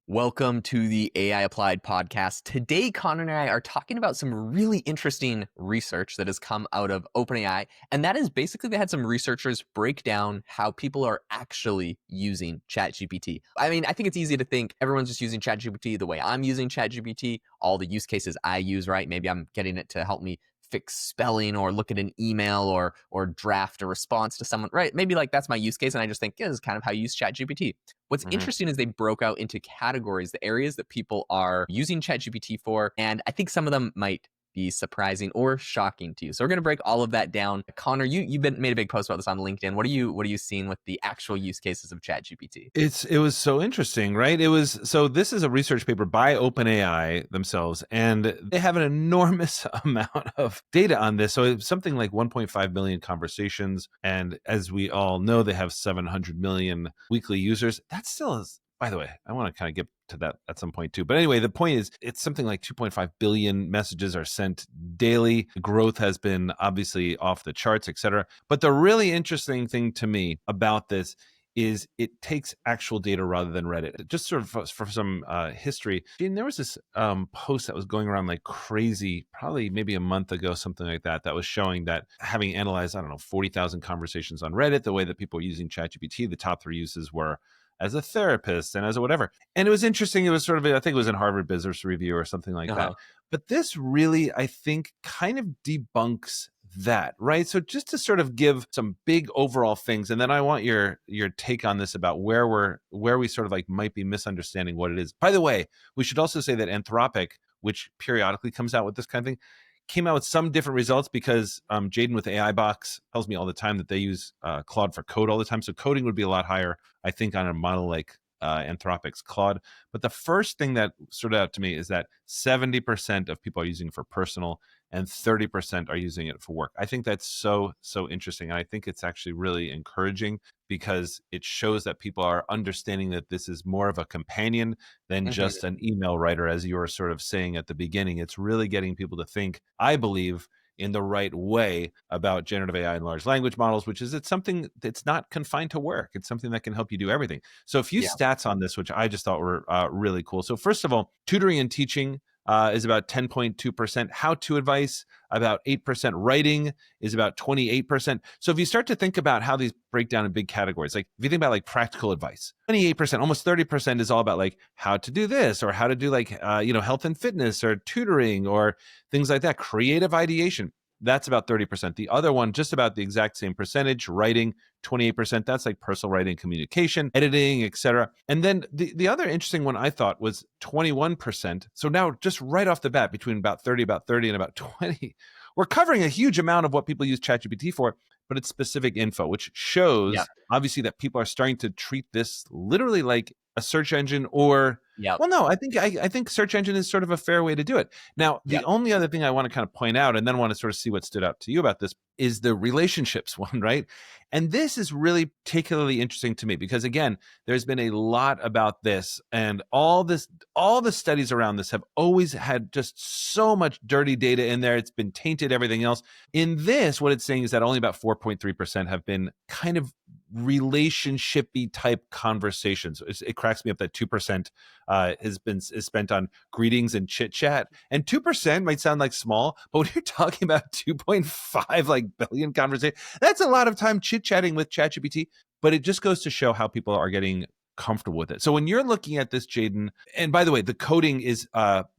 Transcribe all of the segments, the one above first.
Welcome to the AI Applied podcast. Today, Connor and I are talking about some really interesting research that has come out of OpenAI. And that is basically they had some researchers break down how people are actually using ChatGPT. I mean, I think it's easy to think everyone's just using ChatGPT the way I'm using ChatGPT, all the use cases I use, right? Maybe I'm getting it to help me fix spelling or look at an email or draft a response to someone, right? Maybe like that's my use case. And I just think, yeah, this is kind of how you use ChatGPT. What's Mhm. interesting is they broke out into categories, the areas that people are using ChatGPT for, and I think some of them might be surprising or shocking to you. So we're going to break all of that down. Connor, you've been made a big post about this on LinkedIn. What are you seeing with the actual use cases of ChatGPT? It was so interesting, right? This is a research paper by OpenAI themselves, and they have an enormous amount of data on this. So it's something like 1.5 million conversations, and as we all know, they have 700 million weekly users. That still is, by the way, I want to kind of get to that at some point too. But anyway, the point is it's something like 2.5 billion messages are sent daily. Growth has been obviously off the charts, et cetera. But the really interesting thing to me about this is it takes actual data rather than Reddit. Just sort of for some history, Gene, there was this post that was going around like crazy, probably maybe a month ago, something like that, that was showing that having analyzed, I don't know, 40,000 conversations on Reddit, the way that people were using ChatGPT, the top three uses were as a therapist and as a whatever. And it was interesting. It was sort of, I think it was in Harvard Business Review or something like that. Uh-huh. But this really, I think, kind of debunks that, right? So just to sort of give some big overall things, and then I want your take on this about where we sort of like might be misunderstanding what it is. By the way, we should also say that Anthropic, which periodically comes out with this kind of thing, came out with some different results because Jaeden with AI Box tells me all the time that they use Claude for code all the time. So coding would be a lot higher, I think, on a model like Anthropic's Claude. But the first thing that stood out to me is that 70% of people are using it for personal and 30% are using it for work. I think that's so interesting. And I think it's actually really encouraging because it shows that people are understanding that this is more of a companion than Mhm. just an email writer, as you were sort of saying at the beginning. It's really getting people to think, I believe, in the right way about generative AI and large language models, which is it's something that's not confined to work. It's something that can help you do everything. So a few Yeah. stats on this, which I just thought were really cool. So first of all, tutoring and teaching is about 10.2%. How-to advice, about 8%. Writing is about 28%. So if you start to think about how these break down in big categories, like if you think about like practical advice, 28%, almost 30% is all about like how to do this or how to do like, health and fitness or tutoring or things like that. Creative ideation, that's about 30%. The other one, just about the exact same percentage, writing, 28%. That's like personal writing, communication, editing, etc. And then the other interesting one I thought was 21%. So now just right off the bat, between about 30 and about 20, we're covering a huge amount of what people use ChatGPT for, but it's specific info, which Yeah. shows obviously that people are starting to treat this literally like a search engine or Yeah. well, no, I think search engine is sort of a fair way to do it. Now, Yeah. the only other thing I want to kind of point out and then want to sort of see what stood out to you about this is the relationships one, right? And this is really particularly interesting to me because again, there's been a lot about this and all the studies around this have always had just so much dirty data in there. It's been tainted everything else. In this, what it's saying is that only about 4.3% have been kind of relationshipy type conversations. It cracks me up that 2% is spent on greetings and chit chat, and 2% might sound like small, but when you're talking about 2.5 like billion conversations, that's a lot of time chit chatting with ChatGPT. But it just goes to show how people are getting comfortable with it. So when you're looking at this, Jaeden, and by the way, the coding is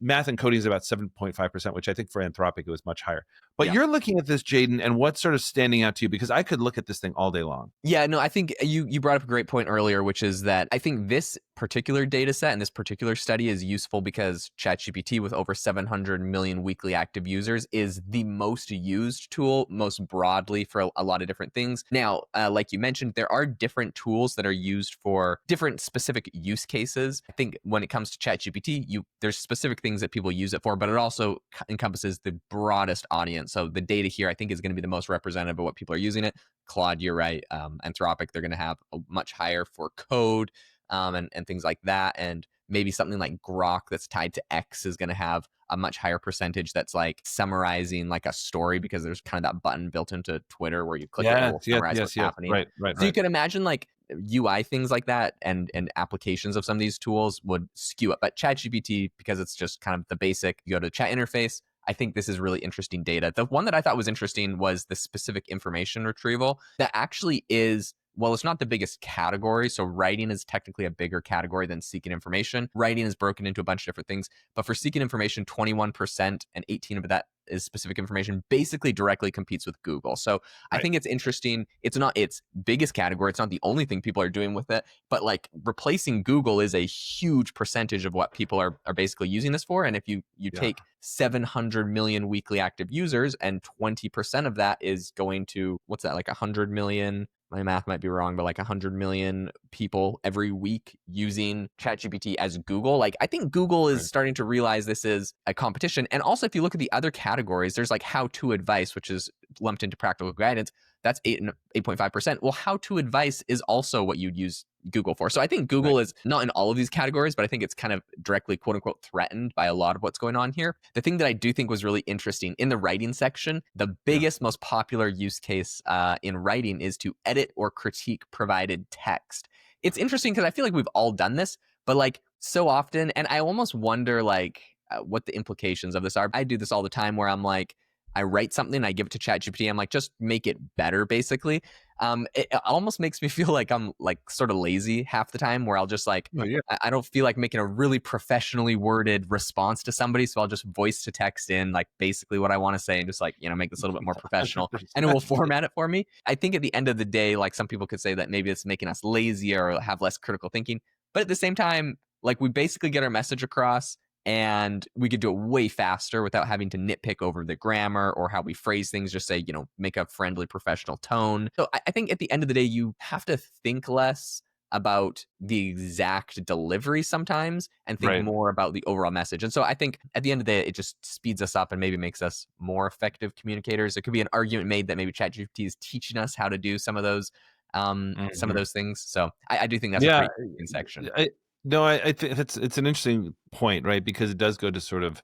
math and coding is about 7.5%, which I think for Anthropic it was much higher. But Yeah. you're looking at this, Jaeden, and what's sort of standing out to you? Because I could look at this thing all day long. Yeah, no, I think you brought up a great point earlier, which is that I think this particular data set and this particular study is useful because ChatGPT, with over 700 million weekly active users, is the most used tool most broadly for a lot of different things. Now, like you mentioned, there are different tools that are used for different specific use cases. I think when it comes to ChatGPT, there's specific things that people use it for, but it also encompasses the broadest audience. So the data here, I think, is going to be the most representative of what people are using it. Claude, you're right. Anthropic, they're going to have a much higher for code and things like that. And maybe something like Grok that's tied to X is going to have a much higher percentage that's like summarizing like a story because there's kind of that button built into Twitter where you click it and it will summarize what's happening. Right, right, So you right. can imagine like UI things like that and applications of some of these tools would skew it. But ChatGPT, because it's just kind of the basic, you go to the chat interface. I think this is really interesting data. The one that I thought was interesting was the specific information retrieval. That actually is, well, it's not the biggest category. So writing is technically a bigger category than seeking information. Writing is broken into a bunch of different things. But for seeking information, 21% and 18 of that is specific information, basically directly competes with Google. So I Right. think it's interesting. It's not its biggest category. It's not the only thing people are doing with it, but like replacing Google is a huge percentage of what people are basically using this for. And if you Yeah. take 700 million weekly active users and 20% of that is going to, what's that, like 100 million, my math might be wrong, but like 100 million people every week using ChatGPT as Google. Like, I think Google is Right. starting to realize this is a competition. And also, if you look at the other categories, there's like how-to advice, which is lumped into practical guidance. That's 8.5%. Well, how-to advice is also what you'd use Google for. So I think Right. Google is not in all of these categories, but I think it's kind of directly, quote unquote, threatened by a lot of what's going on here. The thing that I do think was really interesting in the writing section, the Yeah. biggest, most popular use case in writing is to edit or critique provided text. It's interesting because I feel like we've all done this, but like so often, and I almost wonder like what the implications of this are. I do this all the time where I'm like, I write something, I give it to ChatGPT, I'm like, just make it better, basically. It almost makes me feel like I'm like sort of lazy half the time, where I'll just like, Oh, yeah. I don't feel like making a really professionally worded response to somebody, so I'll just voice to text in like basically what I want to say and just like, make this a little bit more professional, and it will 100%. format it for me. I think at the end of the day, like some people could say that maybe it's making us lazier or have less critical thinking, but at the same time, like we basically get our message across and we could do it way faster without having to nitpick over the grammar or how we phrase things. Just say, make a friendly, professional tone. So I think at the end of the day, you have to think less about the exact delivery sometimes and think Right. more about the overall message. And so I think at the end of the day, it just speeds us up and maybe makes us more effective communicators. There could be an argument made that maybe ChatGPT is teaching us how to do some of Mhm. those things. So I do think that's a Yeah. pretty interesting section. I no, I think it's an interesting point, right? Because it does go to sort of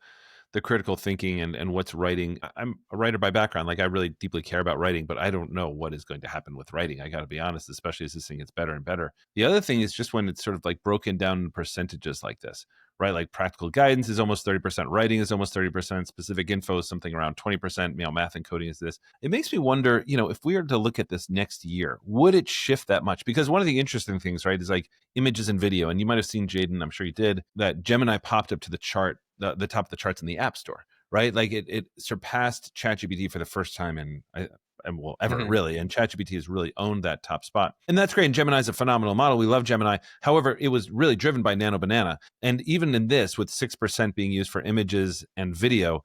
the critical thinking and what's writing. I'm a writer by background. Like I really deeply care about writing, but I don't know what is going to happen with writing. I got to be honest, especially as this thing gets better and better. The other thing is just when it's sort of like broken down in percentages like this, right? Like practical guidance is almost 30%, writing is almost 30%, specific info is something around 20%, math and coding is this. It makes me wonder, if we were to look at this next year, would it shift that much? Because one of the interesting things, right, is like images and video. And you might have seen, Jaeden, I'm sure you did, that Gemini popped up to the chart, the top of the charts in the App Store, right? Like it surpassed ChatGPT for the first time and well, ever Mhm. really. And ChatGPT has really owned that top spot. And that's great. And Gemini is a phenomenal model. We love Gemini. However, it was really driven by Nano Banana. And even in this, with 6% being used for images and video,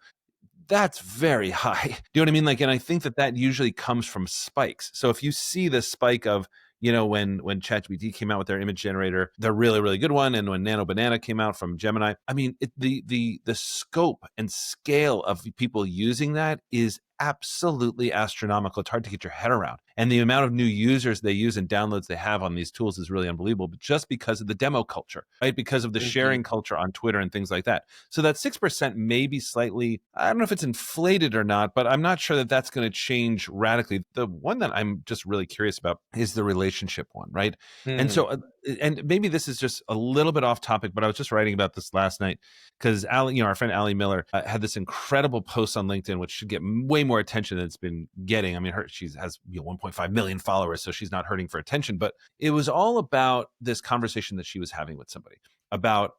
that's very high. Do you know what I mean? Like, and I think that usually comes from spikes. So if you see the spike of, when ChatGPT came out with their image generator, the really, really good one, and when Nano Banana came out from Gemini, I mean, the scope and scale of people using that is absolutely astronomical. It's hard to get your head around. And the amount of new users they use and downloads they have on these tools is really unbelievable, but just because of the demo culture, right? Because of the Mhm. sharing culture on Twitter and things like that. So that 6% may be slightly, I don't know if it's inflated or not, but I'm not sure that that's going to change radically. The one that I'm just really curious about is the relationship one, right? And Hmm. so, and maybe this is just a little bit off topic, but I was just writing about this last night because Ali, our friend Ali Miller, had this incredible post on LinkedIn, which should get way more attention than it's been getting. I mean, she has 1.5 million followers, so she's not hurting for attention. But it was all about this conversation that she was having with somebody about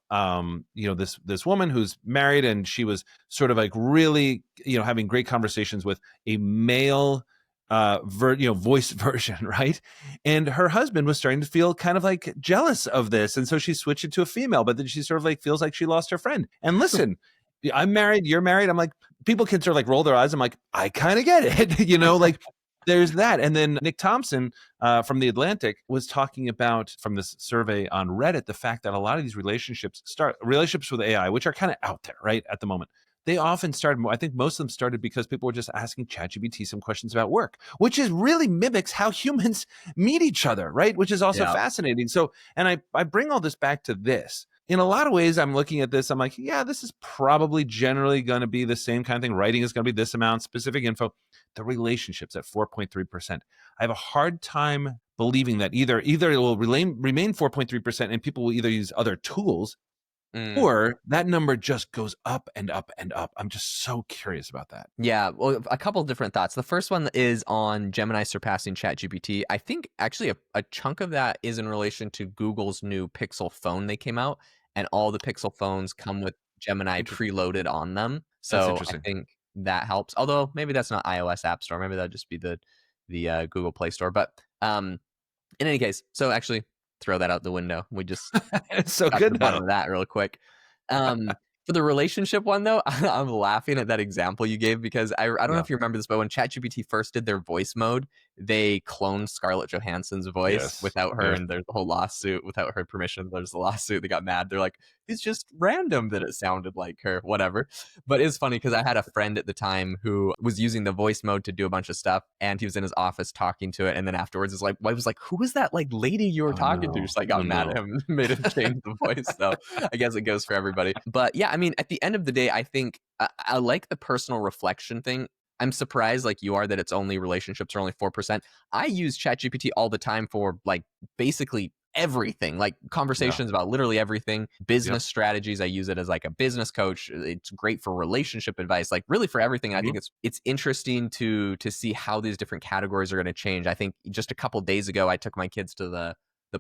this woman who's married, and she was sort of like really having great conversations with a male voice version, right? And her husband was starting to feel kind of like jealous of this, and so she switched it to a female, but then she sort of like feels like she lost her friend. And listen, I'm married, you're married. I'm like, people can sort of like roll their eyes. I'm like, I kind of get it, like there's that. And then Nick Thompson from The Atlantic was talking about, from this survey on Reddit, the fact that a lot of these relationships with AI, which are kind of out there, right, at the moment. They often started, I think most of them started because people were just asking ChatGPT some questions about work, which is really mimics how humans meet each other, right? Which is also Yeah. fascinating. So, and I bring all this back to this. In a lot of ways, I'm looking at this, I'm like, yeah, this is probably generally going to be the same kind of thing. Writing is going to be this amount, specific info. The relationships at 4.3%. I have a hard time believing that either it will remain 4.3% and people will either use other tools, Mm. or that number just goes up and up and up. I'm just so curious about that. Yeah, well, a couple different thoughts. The first one is on Gemini surpassing ChatGPT. I think actually a chunk of that is in relation to Google's new Pixel phone they came out, and all the Pixel phones come with Gemini Interesting. preloaded on them. That's So I interesting. think that helps. Although maybe that's not iOS App Store. Maybe that'd just be the Google Play Store. But in any case, so actually throw that out the window. We just It's so got to the good bottom though. of that real quick. For the relationship one, though, I'm laughing at that example you gave because I don't know Yeah. if you remember this, but when ChatGPT first did their voice mode, they cloned Scarlett Johansson's voice Yes. without her, Yes. and there's a whole lawsuit without her permission. There's a lawsuit. They got mad. They're like, it's just random that it sounded like her, whatever. But it's funny because I had a friend at the time who was using the voice mode to do a bunch of stuff, and he was in his office talking to it, and then afterwards, his like wife was like, "Who was that like lady you were Oh talking to?" no. Just like Oh got mad no. at him and made him change the voice. So I guess it goes for everybody. But yeah, I mean, at the end of the day, I think I like the personal reflection thing. I'm surprised, like you are, that it's only relationships are only 4%. I use ChatGPT all the time for like basically everything, like Yeah. conversations about literally everything, Yep. business strategies. I use it as like a business coach. It's great for relationship advice, like really for everything. I think Mhm. it's interesting to see how these different categories are going to change. I think just a couple days ago, I took my kids to the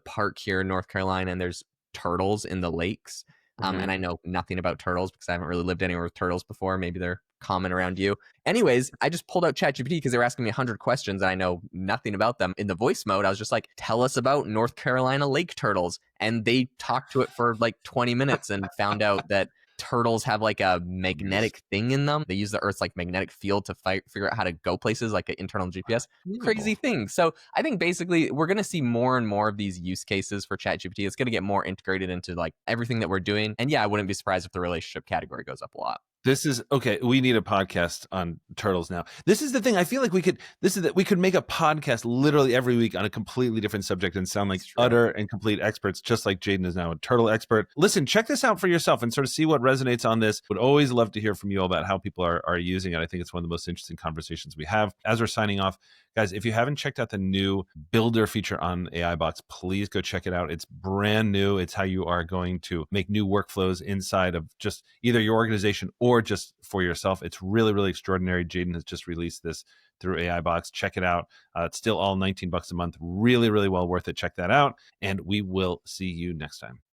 park here in North Carolina, and there's turtles in the lakes. And Mhm. I know nothing about turtles because I haven't really lived anywhere with turtles before. Maybe they're common around you. Anyways, I just pulled out ChatGPT because they were asking me 100 questions and I know nothing about them. In the voice mode, I was just like, tell us about North Carolina lake turtles. And they talked to it for like 20 minutes and found out that turtles have like a Goodness. magnetic thing in them. They use the Earth's like magnetic field to figure out how to go places, like an internal GPS. Crazy Unbelievable. thing. So I think basically we're going to see more and more of these use cases for ChatGPT. It's going to get more integrated into like everything that we're doing. And yeah, I wouldn't be surprised if the relationship category goes up a lot. This is okay. We need a podcast on turtles now. This is the thing. I feel like we could. This is that we could make a podcast literally every week on a completely different subject and sound like It's true. utter and complete experts, just like Jaeden is now a turtle expert. Listen, check this out for yourself and sort of see what resonates on this. Would always love to hear from you all about how people are using it. I think it's one of the most interesting conversations we have. As we're signing off, guys, if you haven't checked out the new Builder feature on AI Box, please go check it out. It's brand new. It's how you are going to make new workflows inside of just either your organization or just for yourself. It's really, really extraordinary. Jaeden has just released this through AI Box. Check it out. It's still all $19 a month. Really, really well worth it. Check that out. And we will see you next time.